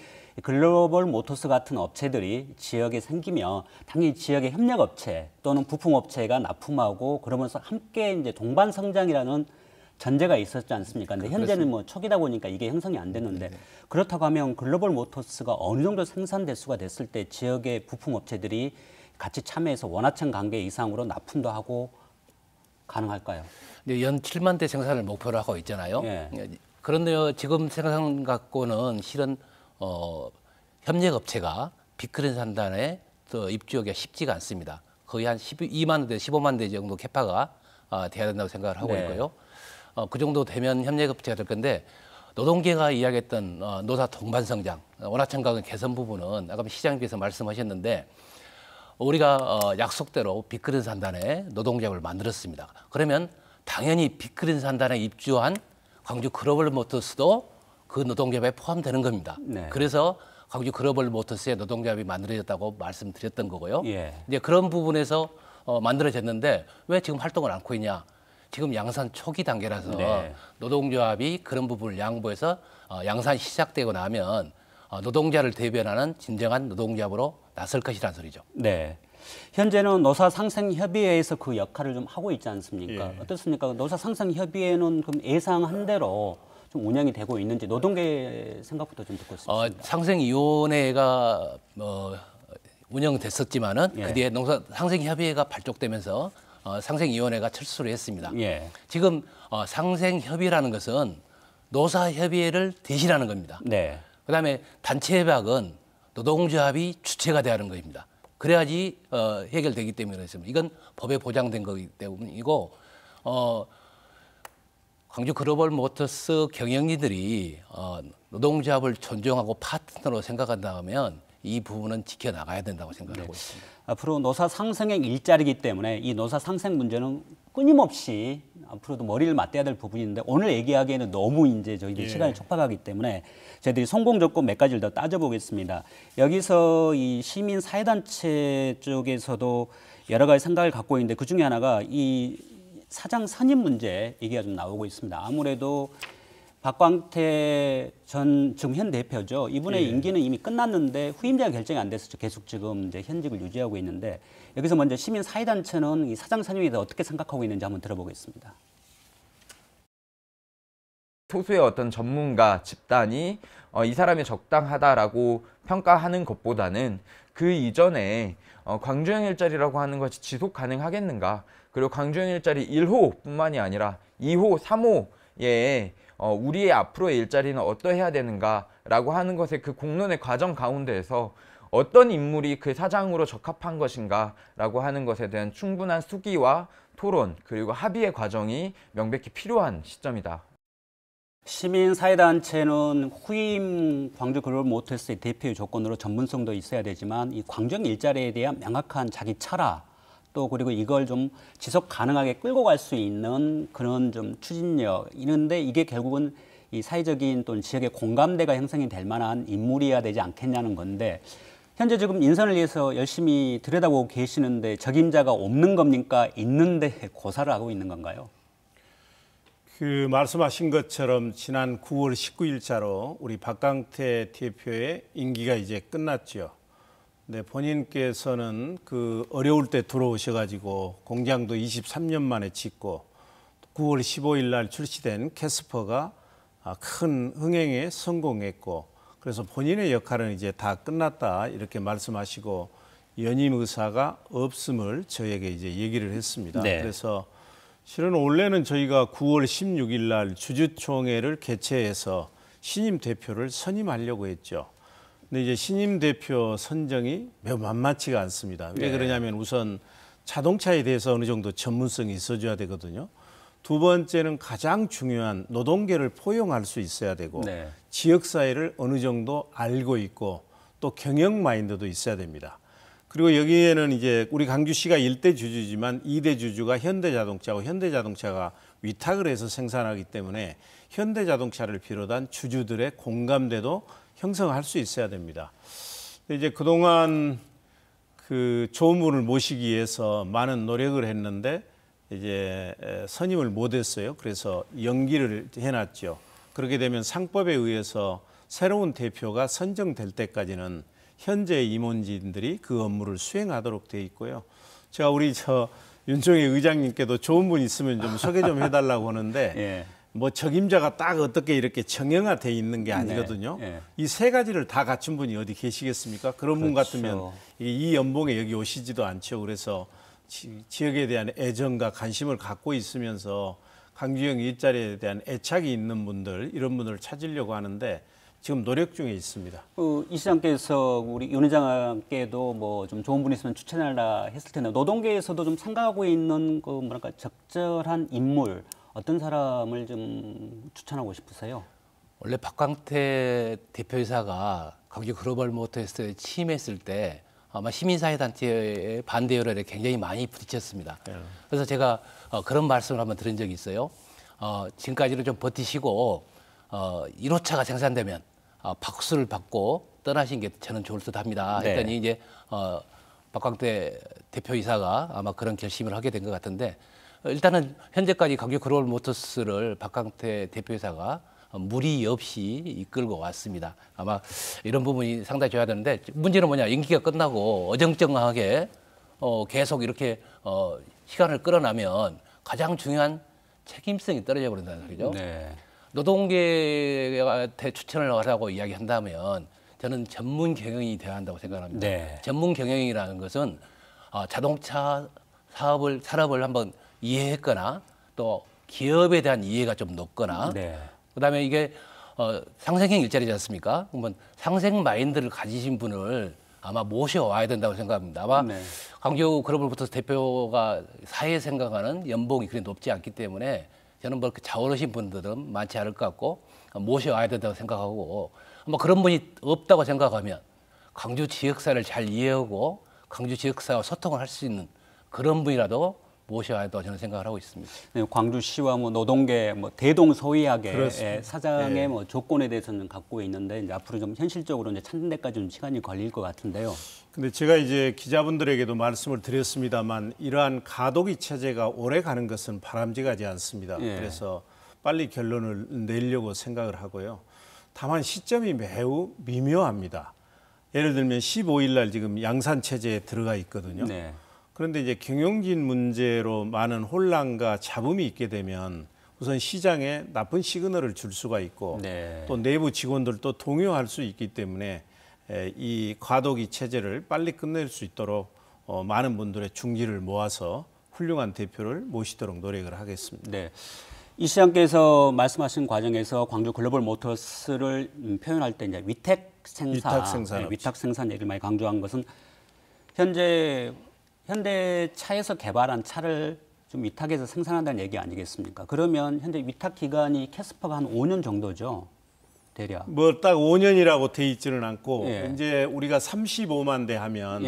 글로벌 모터스 같은 업체들이 지역에 생기면 당연히 지역의 협력업체 또는 부품업체가 납품하고 그러면서 함께 이제 동반 성장이라는 전제가 있었지 않습니까? 근데 현재는 뭐 초기다 보니까 이게 형성이 안 됐는데 그렇다고 하면 글로벌 모터스가 어느 정도 생산 대수가 됐을 때 지역의 부품업체들이 같이 참여해서 원하청 관계 이상으로 납품도 하고 가능할까요? 네, 연 7만 대 생산을 목표로 하고 있잖아요. 예. 그런데 지금 생산 갖고는 실은 협력업체가 빅그린 산단에 입주하기가 쉽지가 않습니다. 거의 한 12만 대, 15만 대 정도 캐파가 돼야 된다고 생각을 하고 있고요. 그 정도 되면 협력업체가 될 건데 노동계가 이야기했던 노사 동반 성장, 원하청 관계 개선 부분은 아까 시장님께서 말씀하셨는데 우리가 약속대로 빅그린 산단에 노동조합을 만들었습니다. 그러면 당연히 빅그린 산단에 입주한 광주 글로벌 모터스도 그 노동조합에 포함되는 겁니다. 네. 그래서 광주 글로벌 모터스의 노동조합이 만들어졌다고 말씀드렸던 거고요. 예. 이제 그런 부분에서 만들어졌는데 왜 지금 활동을 않고 있냐? 지금 양산 초기 단계라서 노동조합이 그런 부분을 양보해서 양산이 시작되고 나면 노동자를 대변하는 진정한 노동조합으로 나설 것이라는 소리죠. 네. 현재는 노사상생협의회에서 그 역할을 좀 하고 있지 않습니까? 어떻습니까? 노사상생협의회는 그럼 예상한 대로 좀 운영이 되고 있는지 노동계 생각부터 좀 듣고 싶습니다. 상생위원회가 운영됐었지만은 그 뒤에 상생협의회가 발족되면서 상생위원회가 철수를 했습니다. 예. 지금 상생협의라는 것은 노사협의회를 대신하는 겁니다. 네. 그다음에 단체협약은 노동조합이 주체가 돼야 하는 겁니다. 그래야지 해결되기 때문에 그렇습니다. 이건 법에 보장된 거기 때문이고 광주 글로벌 모터스 경영진들이 노동조합을 존중하고 파트너로 생각한다면 이 부분은 지켜나가야 된다고 생각하고 있습니다. 앞으로 노사 상생의 일자리이기 때문에 이 노사 상생 문제는 끊임없이 앞으로도 머리를 맞대야 될 부분인데 오늘 얘기하기에는 너무 이제 저희들 시간이 촉박하기 때문에 저희들이 성공 조건 몇 가지를 더 따져보겠습니다. 여기서 이 시민 사회단체 쪽에서도 여러 가지 생각을 갖고 있는데 그 중에 하나가 이 사장 선임 문제 얘기가 좀 나오고 있습니다. 아무래도 박광태 전 지금 현 대표죠. 이분의 임기는 이미 끝났는데 후임자가 결정이 안 돼서 계속 지금 이제 현직을 유지하고 있는데 여기서 먼저 시민 사회단체는 이 사장 선임에 대해 어떻게 생각하고 있는지 한번 들어보겠습니다. 소수의 어떤 전문가 집단이 이 사람이 적당하다라고 평가하는 것보다는 그 이전에 광주형 일자리라고 하는 것이 지속 가능하겠는가, 그리고 광주형 일자리 1호뿐만이 아니라 2호, 3호에 우리의 앞으로의 일자리는 어떠해야 되는가라고 하는 것의 그 공론의 과정 가운데에서 어떤 인물이 그 사장으로 적합한 것인가라고 하는 것에 대한 충분한 수기와 토론 그리고 합의의 과정이 명백히 필요한 시점이다. 시민사회단체는 후임 광주 글로벌 모터스의 대표의 조건으로 전문성도 있어야 되지만 이 광주형 일자리에 대한 명확한 자기 철학 또 그리고 이걸 좀 지속 가능하게 끌고 갈 수 있는 그런 좀 추진력 이런데 이게 결국은 이 사회적인 또는 지역의 공감대가 형성이 될 만한 인물이어야 되지 않겠냐는 건데 현재 지금 인선을 위해서 열심히 들여다보고 계시는데 적임자가 없는 겁니까? 있는데 고사를 하고 있는 건가요? 그 말씀하신 것처럼 지난 9월 19일자로 우리 박강태 대표의 임기가 이제 끝났죠. 근데 본인께서는 그 어려울 때 들어오셔가지고 공장도 23년 만에 짓고 9월 15일 날 출시된 캐스퍼가 큰 흥행에 성공했고 그래서 본인의 역할은 이제 다 끝났다 이렇게 말씀하시고 연임 의사가 없음을 저에게 이제 얘기를 했습니다. 네. 그래서 실은 원래는 저희가 9월 16일 날 주주총회를 개최해서 신임 대표를 선임하려고 했죠. 근데 이제 신임 대표 선정이 매우 만만치가 않습니다. 왜 그러냐면 우선 자동차에 대해서 어느 정도 전문성이 있어줘야 되거든요. 두 번째는 가장 중요한 노동계를 포용할 수 있어야 되고 네. 지역사회를 어느 정도 알고 있고 또 경영 마인드도 있어야 됩니다. 그리고 여기에는 이제 우리 광주시가 1대 주주지만 2대 주주가 현대자동차고 현대자동차가 위탁을 해서 생산하기 때문에 현대자동차를 비롯한 주주들의 공감대도 형성할 수 있어야 됩니다. 이제 그동안 그 좋은 분을 모시기 위해서 많은 노력을 했는데 이제 선임을 못했어요. 그래서 연기를 해놨죠. 그렇게 되면 상법에 의해서 새로운 대표가 선정될 때까지는 현재 임원진들이 그 업무를 수행하도록 돼 있고요. 제가 우리 윤종혜 의장님께도 좋은 분 있으면 좀 소개 좀 해달라고 하는데 예. 뭐 적임자가 딱 어떻게 이렇게 정형화돼 있는 게 아니거든요. 네. 예. 이 세 가지를 다 갖춘 분이 어디 계시겠습니까? 그런 분 그렇죠. 같으면 이 연봉에 여기 오시지도 않죠. 그래서 지역에 대한 애정과 관심을 갖고 있으면서 광주형 일자리에 대한 애착이 있는 분들 이런 분들을 찾으려고 하는데 지금 노력 중에 있습니다. 이 시장께서 우리 윤 회장께도 뭐 좀 좋은 분 있으면 추천하라 했을 텐데 노동계에서도 좀 생각하고 있는 그 뭐랄까 적절한 인물 어떤 사람을 좀 추천하고 싶으세요? 원래 박광태 대표이사가 광주 글로벌 모터스에 취임했을 때 아마 시민사회단체의 반대 여론에 굉장히 많이 부딪혔습니다. 그래서 제가 그런 말씀을 한번 들은 적이 있어요. 지금까지는 좀 버티시고 1호차가 생산되면 박수를 받고 떠나신 게 저는 좋을 듯합니다. 네. 했더니 이제 박광태 대표이사가 아마 그런 결심을 하게 된 것 같은데 일단은 현재까지 광주 글로벌 모터스를 박광태 대표이사가 무리 없이 이끌고 왔습니다. 아마 이런 부분이 상당히 좋아야 되는데 문제는 뭐냐 임기가 끝나고 어정쩡하게 계속 이렇게 시간을 끌어나면 가장 중요한 책임성이 떨어져 버린다는 소리죠. 네. 노동계한테 추천을 하라고 이야기한다면 저는 전문 경영이 돼야 한다고 생각합니다. 네. 전문 경영이라는 것은 자동차 산업을 한번 이해했거나 또 기업에 대한 이해가 좀 높거나 네. 그다음에 이게 상생형 일자리지 않습니까? 그러면 상생 마인드를 가지신 분을 아마 모셔와야 된다고 생각합니다. 아마 네. 광주 글로벌부터 대표가 사회에 생각하는 연봉이 그리 높지 않기 때문에 저는 뭐 자원하신 분들은 많지 않을 것 같고 모셔와야 된다고 생각하고 뭐 그런 분이 없다고 생각하면 광주 지역사를 잘 이해하고 광주 지역사와 소통을 할 수 있는 그런 분이라도 모셔야 한다고 저는 생각을 하고 있습니다. 네, 광주시와 뭐 노동계 뭐 대동소이하게 그렇습니다. 사장의 네. 뭐 조건에 대해서는 갖고 있는데 이제 앞으로 좀 현실적으로 이제 찾는 데까지 좀 시간이 걸릴 것 같은데요. 근데 제가 이제 기자분들에게도 말씀을 드렸습니다만 이러한 가도기 체제가 오래 가는 것은 바람직하지 않습니다. 예. 그래서 빨리 결론을 내려고 생각을 하고요. 다만 시점이 매우 미묘합니다. 예를 들면 15일 날 지금 양산 체제에 들어가 있거든요. 네. 그런데 이제 경영진 문제로 많은 혼란과 잡음이 있게 되면 우선 시장에 나쁜 시그널을 줄 수가 있고 네. 또 내부 직원들도 동요할 수 있기 때문에 이 과도기 체제를 빨리 끝낼 수 있도록 많은 분들의 중지를 모아서 훌륭한 대표를 모시도록 노력을 하겠습니다. 네. 이 시장께서 말씀하신 과정에서 광주 글로벌 모터스를 표현할 때 이제 위택 생산, 위탁 생산 얘기를 많이 강조한 것은 현재 현대차에서 개발한 차를 좀 위탁해서 생산한다는 얘기 아니겠습니까? 그러면 현재 위탁 기간이 캐스퍼가 한 5년 정도죠, 대략. 뭐 딱 5년이라고 돼 있지는 않고 이제 우리가 35만 대 하면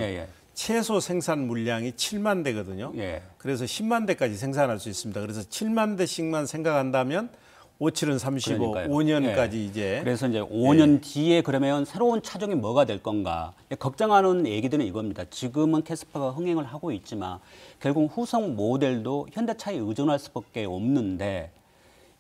최소 생산 물량이 7만 대거든요. 그래서 10만 대까지 생산할 수 있습니다. 그래서 7만 대씩만 생각한다면 5, 7은 35, 그러니까요. 5년까지 이제. 그래서 이제 5년 뒤에 그러면 새로운 차종이 뭐가 될 건가. 걱정하는 얘기들은 이겁니다. 지금은 캐스퍼가 흥행을 하고 있지만 결국 후속 모델도 현대차에 의존할 수밖에 없는데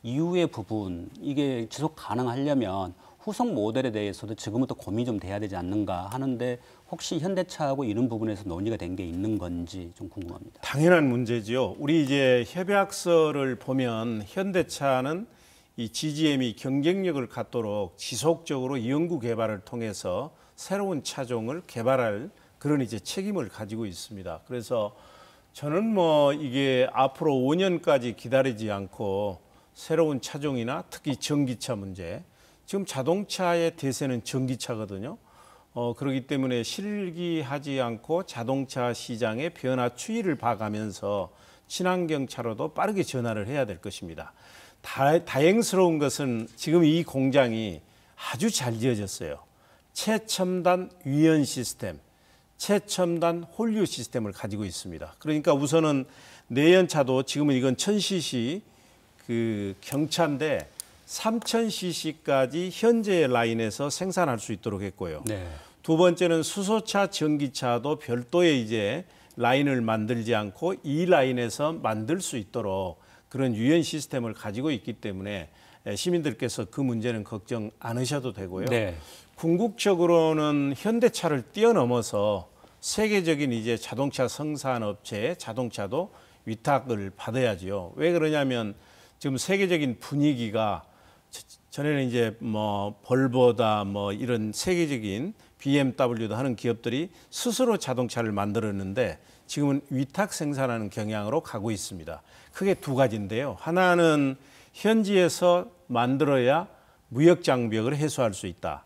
이후의 부분, 이게 지속 가능하려면 후속 모델에 대해서도 지금부터 고민이 좀 돼야 되지 않는가 하는데 혹시 현대차하고 이런 부분에서 논의가 된 게 있는 건지 좀 궁금합니다. 당연한 문제죠. 우리 이제 협약서를 보면 현대차는 이 GGM이 경쟁력을 갖도록 지속적으로 연구 개발을 통해서 새로운 차종을 개발할 그런 이제 책임을 가지고 있습니다. 그래서 저는 뭐 이게 앞으로 5년까지 기다리지 않고 새로운 차종이나 특히 전기차 문제, 지금 자동차의 대세는 전기차거든요. 그렇기 때문에 실기하지 않고 자동차 시장의 변화 추이를 봐가면서 친환경 차로도 빠르게 전환을 해야 될 것입니다. 다행스러운 것은 지금 이 공장이 아주 잘 지어졌어요. 최첨단 위연 시스템, 최첨단 홀류 시스템을 가지고 있습니다. 그러니까 우선은 내연차도 지금은 이건 1000cc 그 경차인데 3000cc까지 현재 라인에서 생산할 수 있도록 했고요. 두 번째는 수소차, 전기차도 별도의 이제 라인을 만들지 않고 이 라인에서 만들 수 있도록 그런 유연 시스템을 가지고 있기 때문에 시민들께서 그 문제는 걱정 안 하셔도 되고요. 궁극적으로는 현대차를 뛰어넘어서 세계적인 이제 자동차 생산업체의 자동차도 위탁을 받아야지요. 왜 그러냐면 지금 세계적인 분위기가 전에는 이제 뭐 볼보다 뭐 이런 세계적인 BMW도 하는 기업들이 스스로 자동차를 만들었는데 지금은 위탁 생산하는 경향으로 가고 있습니다. 크게 두 가지인데요. 하나는 현지에서 만들어야 무역 장벽을 해소할 수 있다.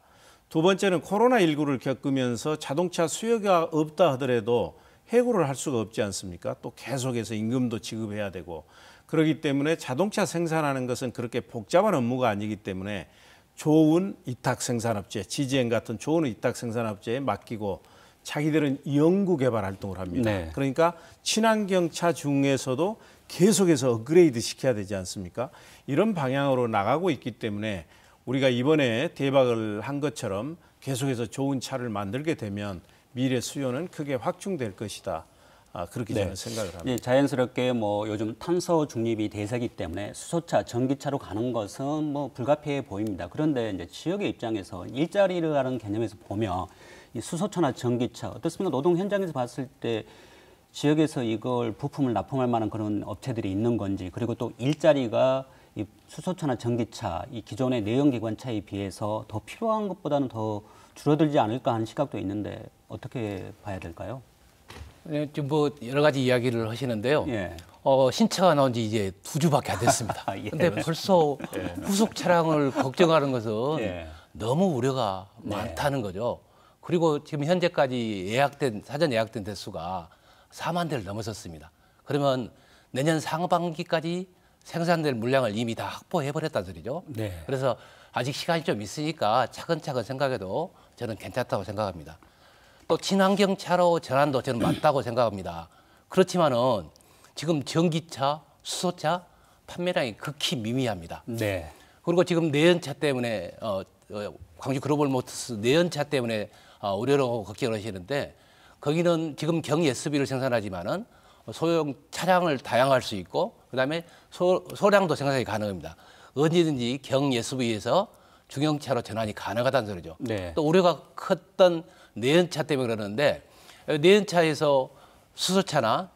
두 번째는 코로나19를 겪으면서 자동차 수요가 없다 하더라도 해고를 할 수가 없지 않습니까? 또 계속해서 임금도 지급해야 되고 그렇기 때문에 자동차 생산하는 것은 그렇게 복잡한 업무가 아니기 때문에 좋은 위탁 생산업체, GGM 같은 좋은 위탁 생산업체에 맡기고 자기들은 연구 개발 활동을 합니다. 그러니까 친환경차 중에서도 계속해서 업그레이드 시켜야 되지 않습니까? 이런 방향으로 나가고 있기 때문에 우리가 이번에 대박을 한 것처럼 계속해서 좋은 차를 만들게 되면 미래 수요는 크게 확충될 것이다. 그렇게 저는 생각을 합니다. 자연스럽게 뭐 요즘 탄소 중립이 대세이기 때문에 수소차, 전기차로 가는 것은 뭐 불가피해 보입니다. 그런데 이제 지역의 입장에서 일자리라는 개념에서 보면 이 수소차나 전기차 어떻습니까? 노동 현장에서 봤을 때 지역에서 이걸 부품을 납품할 만한 그런 업체들이 있는 건지 그리고 또 일자리가 이 수소차나 전기차, 이 기존의 내연기관차에 비해서 더 필요한 것보다는 더 줄어들지 않을까 하는 시각도 있는데 어떻게 봐야 될까요? 지금 뭐 여러 가지 이야기를 하시는데요. 신차가 나온 지 이제 2주밖에 안 됐습니다. 근데 벌써 후속 차량을 걱정하는 것은 너무 우려가 많다는 거죠. 그리고 지금 현재까지 사전 예약된 대수가 4만 대를 넘어섰습니다. 그러면 내년 상반기까지 생산될 물량을 이미 다 확보해버렸다는 소리죠. 그래서 아직 시간이 좀 있으니까 차근차근 생각해도 저는 괜찮다고 생각합니다. 또 친환경 차로 전환도 저는 맞다고 생각합니다. 그렇지만은 지금 전기차, 수소차 판매량이 극히 미미합니다. 그리고 지금 내연차 때문에 광주 글로벌 모터스 내연차 때문에 우려로 걱정을 하시는데 거기는 지금 경 SUV를 생산하지만은 소형 차량을 다양할 수 있고 그다음에 소량도 생산이 가능합니다. 언제든지 경 SUV에서 중형차로 전환이 가능하다는 소리죠. 또 우려가 컸던 내연차 때문에 그러는데 내연차에서 수소차나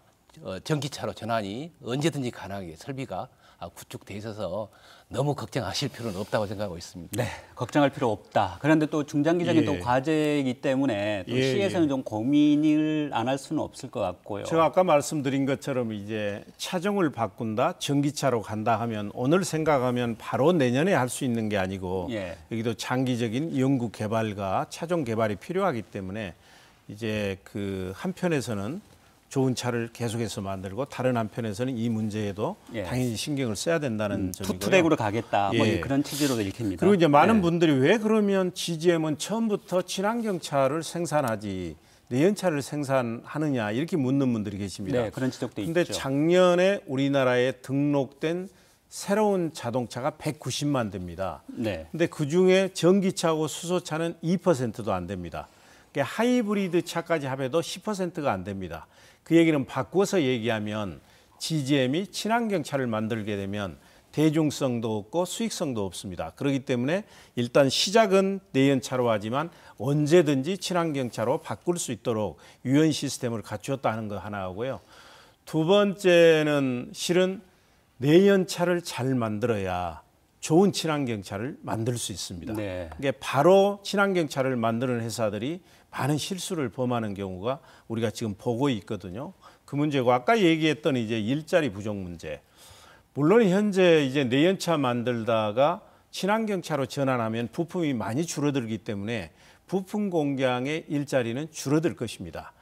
전기차로 전환이 언제든지 가능하게 설비가 구축돼 있어서 너무 걱정하실 필요는 없다고 생각하고 있습니다. 네, 걱정할 필요 없다. 그런데 또 중장기적인 예. 또 과제이기 때문에 또 예, 시에서는 예. 좀 고민을 안 할 수는 없을 것 같고요. 제가 아까 말씀드린 것처럼 이제 차종을 바꾼다, 전기차로 간다 하면 오늘 생각하면 바로 내년에 할 수 있는 게 아니고 예. 여기도 장기적인 연구 개발과 차종 개발이 필요하기 때문에 이제 그 한편에서는 좋은 차를 계속해서 만들고 다른 한편에서는 이 문제에도 예. 당연히 신경을 써야 된다는 점이고요. 투트랙으로 가겠다. 뭐 예. 그런 취지로 읽힙니다. 그리고 이제 많은 예. 분들이 왜 그러면 GGM은 처음부터 친환경 차를 생산하지 내연차를 생산하느냐 이렇게 묻는 분들이 계십니다. 네, 그런 지적도 근데 있죠. 작년에 우리나라에 등록된 새로운 자동차가 190만 대입니다. 네. 근데 그중에 전기차하고 수소차는 2%도 안 됩니다. 그러니까 하이브리드 차까지 합해도 10%가 안 됩니다. 그 얘기는 바꿔서 얘기하면 GGM이 친환경 차를 만들게 되면 대중성도 없고 수익성도 없습니다. 그렇기 때문에 일단 시작은 내연차로 하지만 언제든지 친환경 차로 바꿀 수 있도록 유연 시스템을 갖추었다 하는 거 하나 하고요. 두 번째는 실은 내연차를 잘 만들어야 좋은 친환경 차를 만들 수 있습니다. 네. 이게 바로 친환경 차를 만드는 회사들이 많은 실수를 범하는 경우가 우리가 지금 보고 있거든요. 그 문제고 아까 얘기했던 이제 일자리 부족 문제. 물론 현재 이제 내연차 만들다가 친환경 차로 전환하면 부품이 많이 줄어들기 때문에 부품 공장의 일자리는 줄어들 것입니다.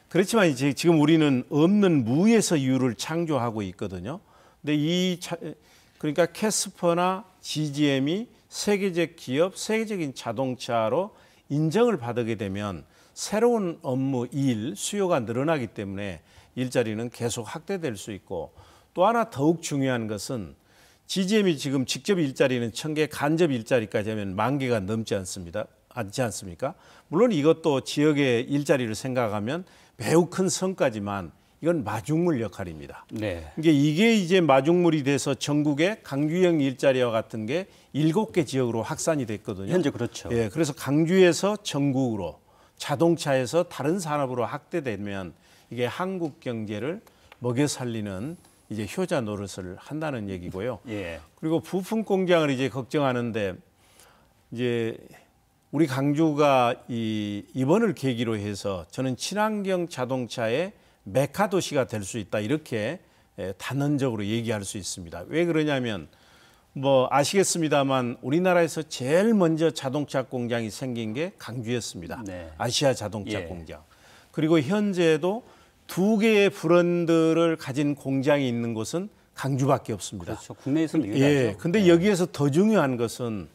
그렇지만 이제 지금 우리는 없는 무에서 이유를 창조하고 있거든요. 근데 그러니까 캐스퍼나 GGM이 세계적 기업, 세계적인 자동차로 인정을 받게 되면 새로운 업무, 일, 수요가 늘어나기 때문에 일자리는 계속 확대될 수 있고 또 하나 더욱 중요한 것은 GGM이 지금 직접 일자리는 1000개, 간접 일자리까지 하면 10,000개가 넘지 않습니까? 물론 이것도 지역의 일자리를 생각하면 매우 큰 성과지만 이건 마중물 역할입니다. 네. 이게 이제 마중물이 돼서 전국에 강규형 일자리와 같은 게 7개 지역으로 확산이 됐거든요. 현재 그렇죠. 예, 그래서 강주에서 전국으로 자동차에서 다른 산업으로 확대되면 이게 한국 경제를 먹여 살리는 이제 효자 노릇을 한다는 얘기고요. 예. 그리고 부품 공장을 이제 걱정하는데 이제 우리 강주가 이번을 계기로 해서 저는 친환경 자동차의 메카 도시가 될 수 있다 이렇게 단언적으로 얘기할 수 있습니다. 왜 그러냐면 뭐 아시겠습니다만 우리나라에서 제일 먼저 자동차 공장이 생긴 게 강주였습니다. 네. 아시아 자동차 예. 공장. 그리고 현재도 2개의 브랜드를 가진 공장이 있는 곳은 강주밖에 없습니다. 그렇죠. 국내에서는 유일하죠. 예. 근데 여기에서 더 중요한 것은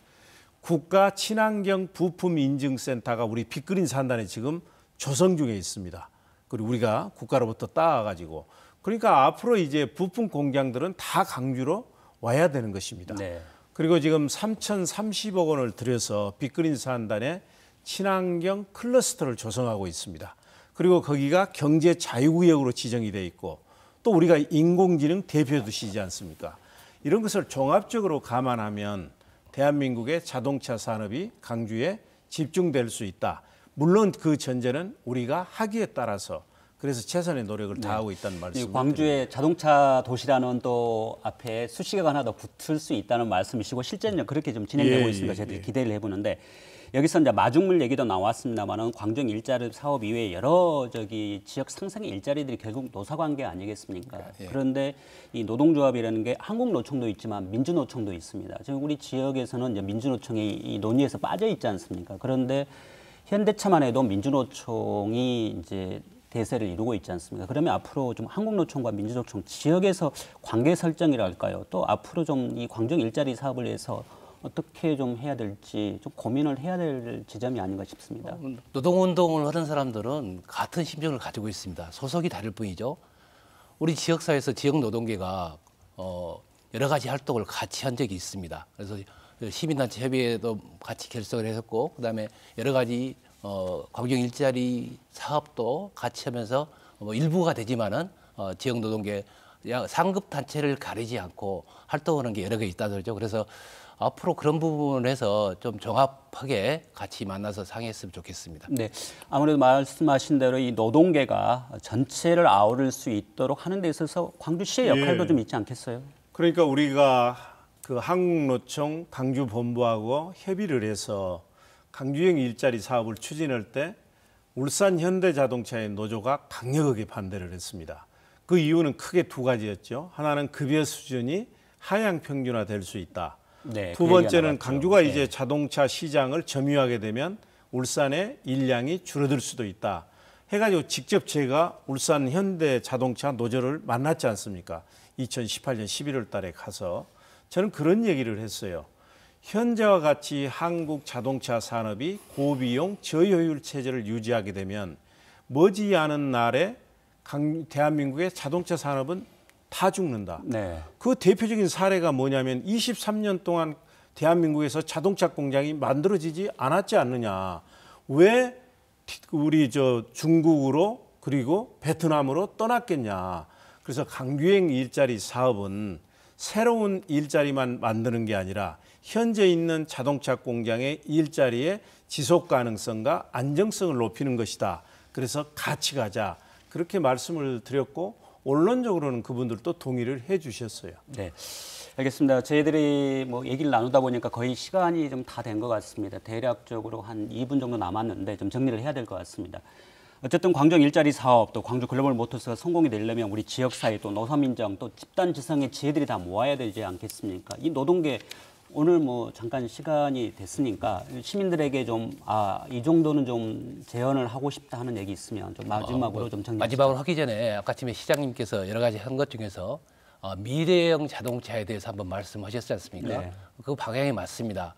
국가 친환경 부품 인증센터가 우리 빅그린 산단에 지금 조성 중에 있습니다. 그리고 우리가 국가로부터 따와가지고 그러니까 앞으로 이제 부품 공장들은 다 강주로 와야 되는 것입니다. 네. 그리고 지금 3,030억 원을 들여서 빅그린 산단에 친환경 클러스터를 조성하고 있습니다. 그리고 거기가 경제 자유구역으로 지정이 돼 있고 또 우리가 인공지능 대표 도시지 않습니까? 이런 것을 종합적으로 감안하면 대한민국의 자동차 산업이 강주에 집중될 수 있다. 물론 그 전제는 우리가 하기에 따라서 그래서 최선의 노력을 다하고 있다는 말씀입니다. 광주의 자동차 도시라는 또 앞에 수식어가 하나 더 붙을 수 있다는 말씀이시고 실제는 그렇게 좀 진행되고 있으니까 저희들이 기대를 해보는데 여기서 이제 마중물 얘기도 나왔습니다만은 광주형 일자리 사업 이외에 여러 지역 상생의 일자리들이 결국 노사관계 아니겠습니까? 그런데 이 노동조합이라는 게 한국노총도 있지만 민주노총도 있습니다. 지금 우리 지역에서는 이제 민주노총이 이 논의에서 빠져 있지 않습니까? 그런데 현대차만 해도 민주노총이 이제 대세를 이루고 있지 않습니까? 그러면 앞으로 좀 한국노총과 민주노총 지역에서 관계 설정이랄까요? 또 앞으로 좀 이 광주형 일자리 사업을 위해서 어떻게 좀 해야 될지 좀 고민을 해야 될 지점이 아닌가 싶습니다. 노동운동을 하는 사람들은 같은 심정을 가지고 있습니다. 소속이 다를 뿐이죠. 우리 지역사회에서 지역노동계가 여러 가지 활동을 같이 한 적이 있습니다. 그래서 시민단체 협의회도 같이 결성을 했었고 그다음에 여러 가지 광주형 일자리 사업도 같이 하면서 일부가 되지만은 지역노동계 상급 단체를 가리지 않고 활동하는 게 여러 개 있다는 거죠. 그래서 앞으로 그런 부분에서 좀 종합하게 같이 만나서 상의했으면 좋겠습니다. 네, 아무래도 말씀하신 대로 이 노동계가 전체를 아우를 수 있도록 하는 데 있어서 광주시의 역할도 좀 있지 않겠어요? 그러니까 우리가 그 한국노총 강주본부하고 협의를 해서 강주형 일자리 사업을 추진할 때 울산 현대자동차의 노조가 강력하게 반대를 했습니다. 그 이유는 크게 두 가지였죠. 하나는 급여 수준이 하향 평준화될 수 있다. 네, 두 그 번째는 강주가 네. 이제 자동차 시장을 점유하게 되면 울산의 일량이 줄어들 수도 있다. 해가지고 직접 제가 울산 현대자동차 노조를 만났지 않습니까? 2018년 11월 달에 가서 저는 그런 얘기를 했어요. 현재와 같이 한국 자동차 산업이 고비용 저효율 체제를 유지하게 되면 머지않은 날에 대한민국의 자동차 산업은 다 죽는다. 네. 그 대표적인 사례가 뭐냐면 23년 동안 대한민국에서 자동차 공장이 만들어지지 않았지 않느냐. 왜 우리 중국으로 그리고 베트남으로 떠났겠냐. 그래서 강규행 일자리 사업은 새로운 일자리만 만드는 게 아니라 현재 있는 자동차 공장의 일자리의 지속 가능성과 안정성을 높이는 것이다. 그래서 같이 가자. 그렇게 말씀을 드렸고 언론적으로는 그분들도 동의를 해 주셨어요. 네. 알겠습니다. 저희들이 뭐 얘기를 나누다 보니까 거의 시간이 좀 다 된 것 같습니다. 대략적으로 한 2분 정도 남았는데 좀 정리를 해야 될 것 같습니다. 어쨌든 광주형 일자리 사업 또 광주 글로벌 모터스가 성공이 되려면 우리 지역사회 또 노사민정 또 집단 지성의 지혜들이 다 모아야 되지 않겠습니까? 이 노동계 오늘 뭐 잠깐 시간이 됐으니까 시민들에게 좀 이 정도는 좀 제언을 하고 싶다 하는 얘기 있으면 좀 마지막으로 좀 정리. 마지막으로 하기 전에 아까 아침에 시장님께서 여러 가지 한 것 중에서 미래형 자동차에 대해서 한번 말씀하셨지 않습니까? 네. 그 방향이 맞습니다.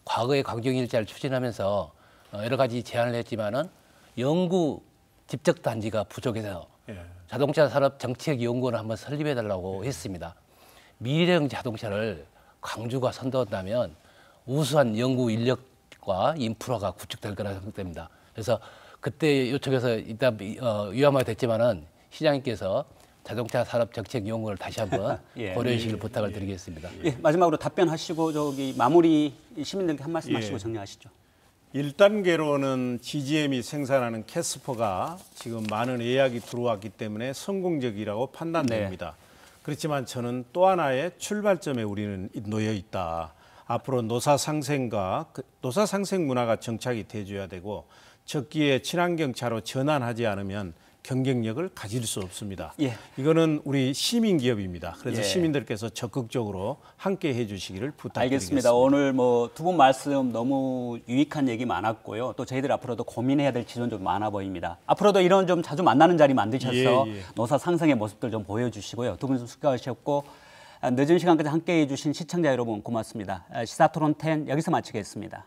과거에 광주형 일자리를 추진하면서 여러 가지 제안을 했지만은 연구 집적 단지가 부족해서 자동차 산업 정책 연구원을 한번 설립해 달라고 했습니다. 미래형 자동차를 광주가 선도한다면 우수한 연구 인력과 인프라가 구축될 거라 생각됩니다. 그래서 그때 요청해서 일단 위험하게 됐지만은 시장님께서 자동차 산업 정책 연구를 다시 한번 예. 고려해 주시길 부탁을 드리겠습니다. 예, 마지막으로 답변하시고 마무리 시민들께 한 말씀 하시고 예. 정리하시죠. 1단계로는 GGM이 생산하는 캐스퍼가 지금 많은 예약이 들어왔기 때문에 성공적이라고 판단됩니다. 그렇지만 저는 또 하나의 출발점에 우리는 놓여 있다. 앞으로 노사 상생과 노사 상생 문화가 정착이 돼줘야 되고 적기에 친환경차로 전환하지 않으면 경쟁력을 가질 수 없습니다. 예. 이거는 우리 시민 기업입니다. 그래서 예. 시민들께서 적극적으로 함께 해주시기를 부탁드리겠습니다. 알겠습니다. 오늘 뭐 두 분 말씀 너무 유익한 얘기 많았고요. 또 저희들 앞으로도 고민해야 될 지점 좀 많아 보입니다. 앞으로도 이런 좀 자주 만나는 자리 만드셔서 예. 노사 상생의 모습들 좀 보여주시고요. 두 분 수고하셨고 늦은 시간까지 함께해 주신 시청자 여러분 고맙습니다. 시사토론 10 여기서 마치겠습니다.